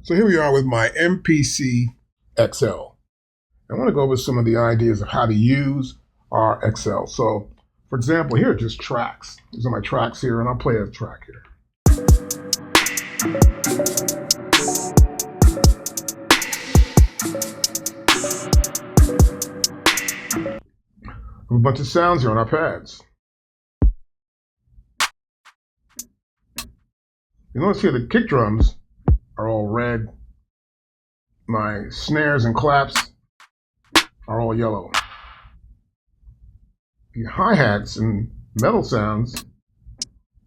So here we are with my MPC XL. I want to go over some of the ideas of how to use our XL. So, for example, here are just tracks. These are my tracks here, and I'll play a track here. A bunch of sounds here on our pads. You notice here the kick drums are all red. My snares and claps are all yellow. The hi-hats and metal sounds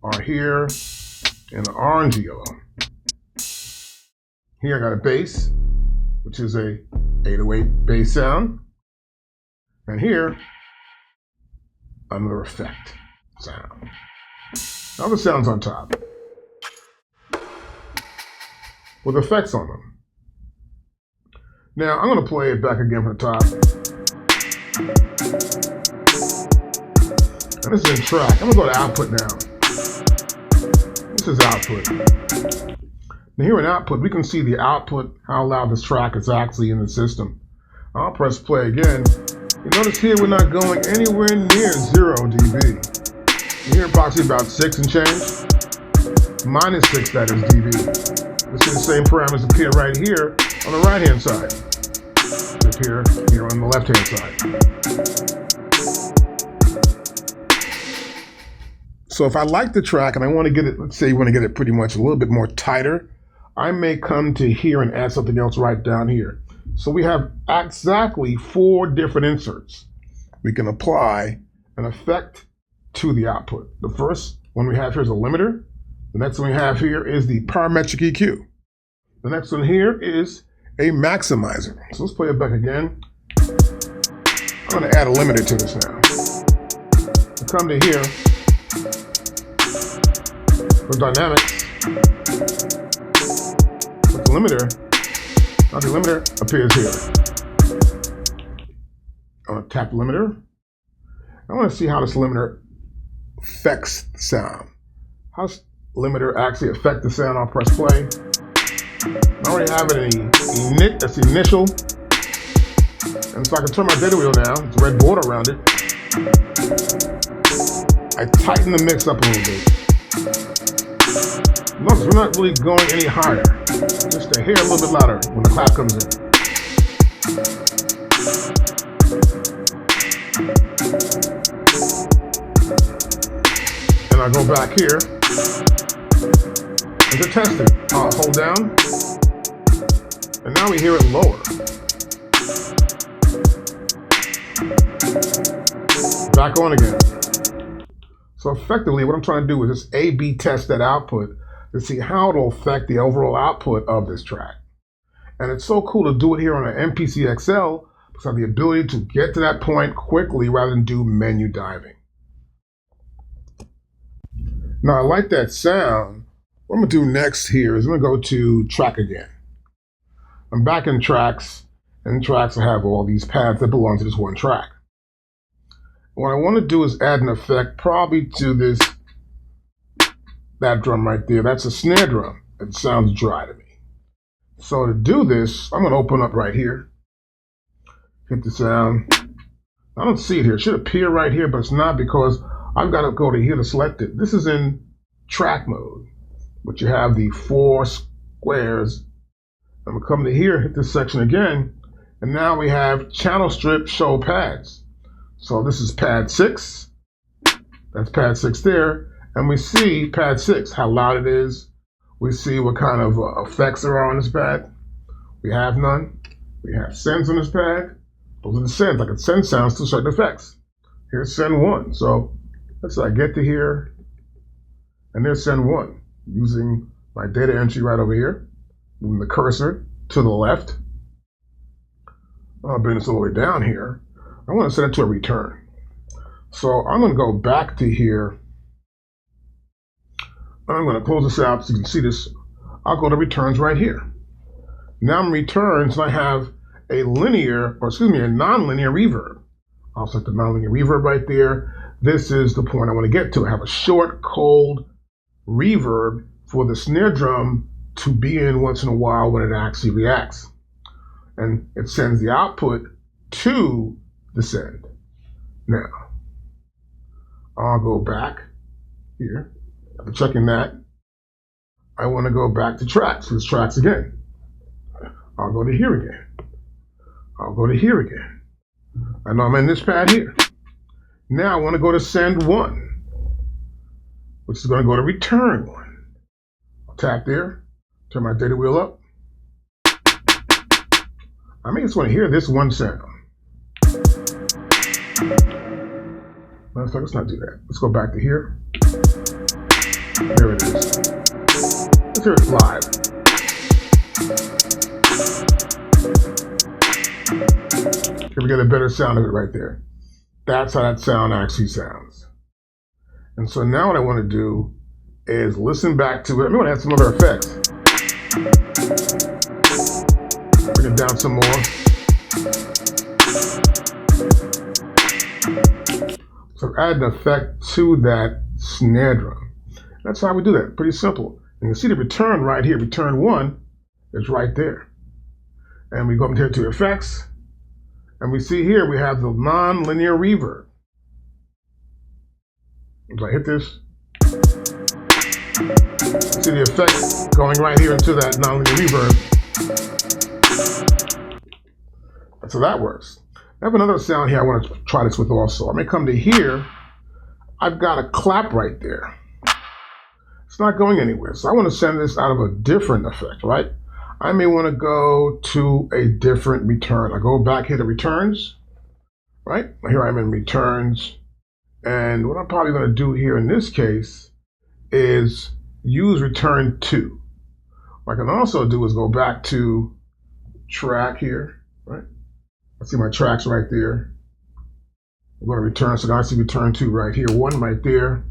are here in the orange yellow. Here I got a bass, which is a 808 bass sound. And here, another effect sound. Other sounds on top with effects on them. Now I'm going to play it back again from the top. And this is in track. I'm going to go to output now. This is output. Now here in output, we can see the output, how loud this track is actually in the system. I'll press play again. You notice here we're not going anywhere near 0 dB. You hear approximately about 6 and change. Minus 6, that is dB. You see the same parameters appear right here on the right-hand side. They appear here on the left-hand side. So if I like the track and I want to get it, let's say you want to get it pretty much a little bit more tighter, I may come to here and add something else right down here. So we have exactly 4 different inserts. We can apply an effect to the output. The first one we have here is a limiter. The next one we have here is the parametric EQ. The next one here is a maximizer. So let's play it back again. I'm going to add a limiter to this now. We come to here. For dynamics. With the limiter. Now the limiter appears here. I'm going to tap the limiter. I want to see how this limiter affects the sound. How does limiter actually affect the sound? I'll press play. I already have it in init, that's the initial. And so I can turn my data wheel now. It's a red border around it. I tighten the mix up a little bit. Notice we're not really going any higher. Just a hair a little bit louder when the clap comes in. And I go back here. And to test it, I'll hold down, and now we hear it lower. Back on again. So effectively, what I'm trying to do is just A/B test that output to see how it'll affect the overall output of this track. And it's so cool to do it here on an MPC XL because I have the ability to get to that point quickly rather than do menu diving. Now I like that sound. What I'm going to do next here is I'm going to go to track again. I'm back in tracks, and in tracks I have all these pads that belong to this one track. What I want to do is add an effect probably to that drum right there. That's a snare drum. It sounds dry to me. So to do this, I'm going to open up right here. Hit the sound. I don't see it here. It should appear right here, but it's not because I've got to go to here to select it. This is in track mode. But you have the 4 squares. I'm going to come to here, hit this section again, and now we have channel strip show pads. So this is pad 6. That's pad 6 there. And we see pad 6, how loud it is. We see what kind of effects there are on this pad. We have none. We have sends on this pad. Those are the sends. I can send sounds to certain effects. Here's send 1. So let's say I get to here, and there's send 1. Using my data entry right over here, moving the cursor to the left. I'll bring this all the way down here. I want to set it to a return. So I'm going to go back to here. I'm going to close this out so you can see this. I'll go to returns right here. Now in returns, I have a non-linear reverb. I'll set the non-linear reverb right there. This is the point I want to get to. I have a short, cold reverb for the snare drum to be in once in a while when it actually reacts. And it sends the output to the send. Now, I'll go back here. After checking that, I want to go back to tracks. There's tracks again. I'll go to here again. I'll go to here again. I know I'm in this pad here. Now I want to go to send one, which is going to go to return one. I'll tap there, turn my data wheel up. I may just want to hear this one sound. Let's not do that. Let's go back to here. There it is. Let's hear it live. Can we get a better sound of it right there? That's how that sound actually sounds. And so now what I want to do is listen back to it. I'm going to add some other effects. Bring it down some more. So add an effect to that snare drum. That's how we do that. Pretty simple. And you see the return right here. Return one is right there. And we go up here to effects. And we see here we have the non-linear reverb. If I hit this, see the effect going right here into that non-linear reverb. That's how that works. I have another sound here I want to try this with also. I may come to here. I've got a clap right there. It's not going anywhere. So I want to send this out of a different effect, right? I may want to go to a different return. I go back here to returns, right? Here I'm in returns. And what I'm probably going to do here in this case is use return to. What I can also do is go back to track here, right? I see my tracks right there. I'm going to return, so now I see return to right here, one right there.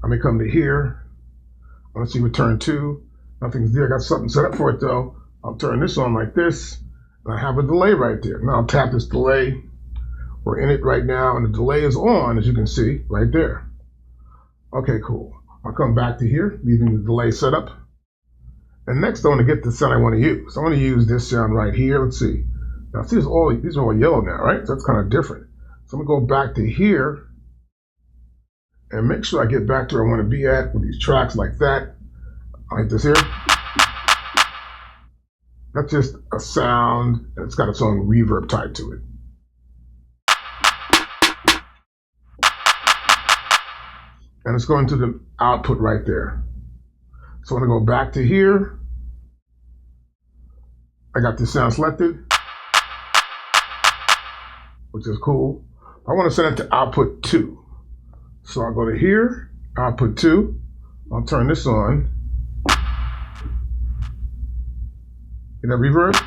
I may come to here. I want to see return to. Nothing's there. I got something set up for it though. I'll turn this on like this, and I have a delay right there. Now I'll tap this delay. We're in it right now, and the delay is on, as you can see, right there. Okay, cool. I'll come back to here, leaving the delay set up. And next I want to get the sound I want to use. I want to use this sound right here. Let's see. Now see, these are all yellow now, right? So that's kind of different. So I'm going to go back to here and make sure I get back to where I want to be at with these tracks like that. Like this here. That's just a sound, and it's got its own reverb tied to it. And it's going to the output right there. So I'm going to go back to here. I got this sound selected, which is cool. I want to send it to output 2. So I'll go to here, output 2. I'll turn this on. See that reverb?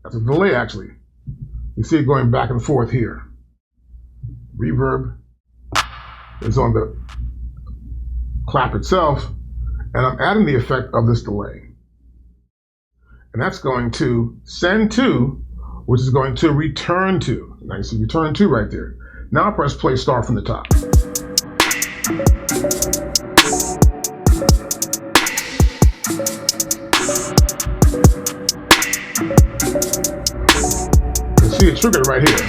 That's a delay actually. You see it going back and forth here. Reverb is on the clap itself, and I'm adding the effect of this delay. And that's going to send to, which is going to return to. Now you see return to right there. Now I press play start from the top. You see it triggered right here.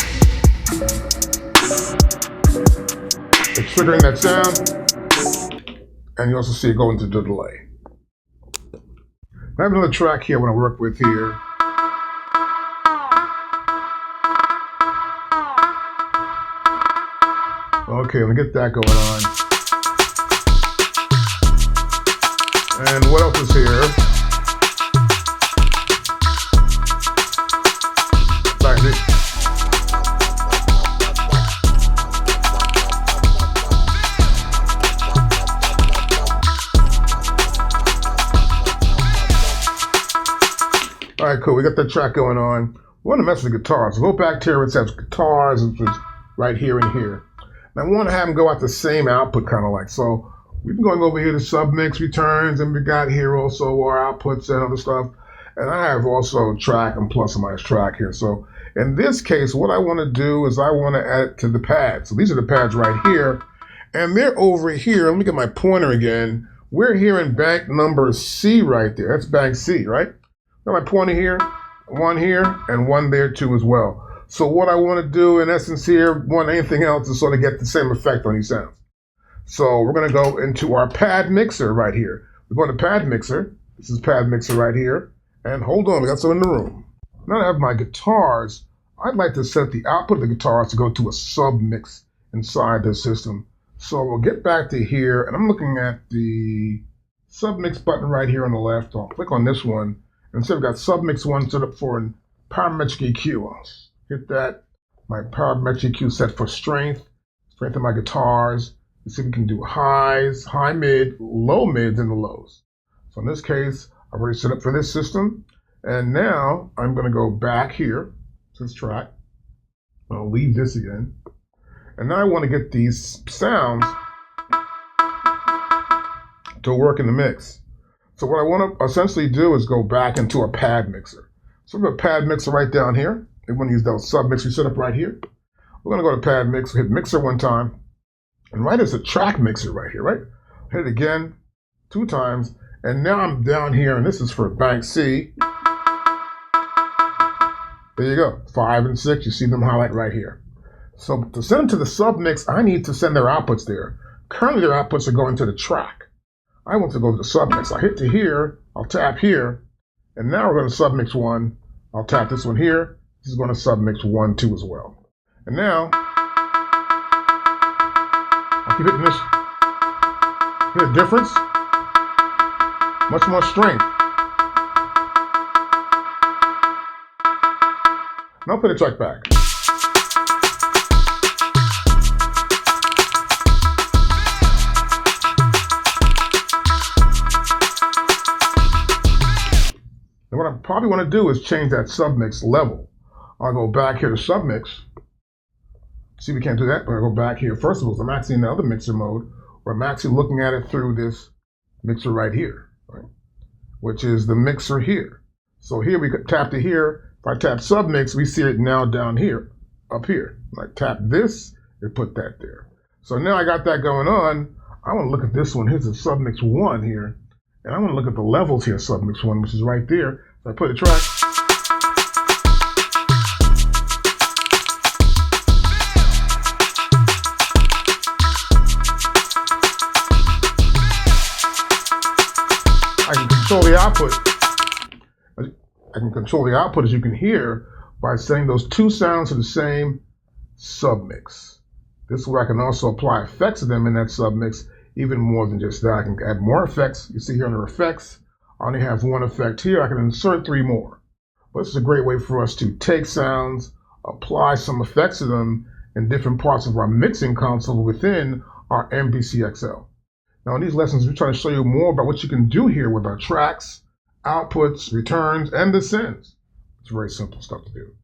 It's triggering that sound, and you also see it go into the delay. I have another track here I want to work with here. Okay, let me get that going on. And what else is here? Like this. All right, cool. We got that track going on. We want to mess with the guitars. So go back to where it says guitars, which is right here and here. And I want to have them go out the same output, kind of like. So we've been going over here to submix returns, and we got here also our outputs and other stuff. And I have also track and plus or minus track here. So in this case, what I want to do is I want to add it to the pads. So these are the pads right here, and they're over here. Let me get my pointer again, we're here in bank number C right there. That's bank C, right? Got my pointer here, one here, and one there too as well. So what I want to do in essence here, more than anything else, is sort of get the same effect on these sounds. So we're going to go into our pad mixer right here. We're going to pad mixer. This is pad mixer right here. And hold on, we got some in the room. Now that I have my guitars, I'd like to set the output of the guitars to go to a submix inside the system. So we'll get back to here, and I'm looking at the submix button right here on the left. I'll click on this one, and so we've got submix 1 set up for a parametric EQ. I'll hit that. My parametric EQ set for strength of my guitars. You see we can do highs, high mid, low mids, and the lows. So in this case, I've already set up for this system. And now I'm going to go back here to this track. I'll leave this again. And now I want to get these sounds to work in the mix. So what I want to essentially do is go back into a pad mixer. So we have a pad mixer right down here. We want to use those submix we set up right here. We're going to go to pad mixer, hit mixer 1 time, and right as a track mixer right here, right? Hit it again 2 times, and now I'm down here, and this is for bank C. There you go, 5 and 6, you see them highlight right here. So to send them to the submix, I need to send their outputs there. Currently their outputs are going to the track. I want to go to the submix. I hit to here, I'll tap here, and now we're going to submix 1. I'll tap this one here. This is going to submix 1, 2 as well. And now, I'll keep hitting this. Hear the difference? Much more strength. Now I'll put the track back. And what I probably want to do is change that submix level. I'll go back here to submix. See, we can't do that, but I'll go back here. First of all, I'm actually in the other mixer mode, where I'm actually looking at it through this mixer right here, right? Which is the mixer here. So here we could tap to here. If I tap submix, we see it now down here, up here. Like tap this, and put that there. So now I got that going on. I want to look at this one. Here's a submix 1 here. And I want to look at the levels here, submix 1, which is right there. So I put a track. I can control the output. I can control the output, as you can hear, by setting those 2 sounds to the same submix. This way I can also apply effects to them in that submix, even more than just that. I can add more effects. You see here under effects, I only have 1 effect here. I can insert 3 more. But this is a great way for us to take sounds, apply some effects to them in different parts of our mixing console within our MPC XL. Now in these lessons, we're trying to show you more about what you can do here with our tracks, outputs, returns, and the sends. It's very simple stuff to do.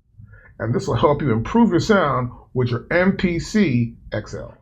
And this will help you improve your sound with your MPC XL.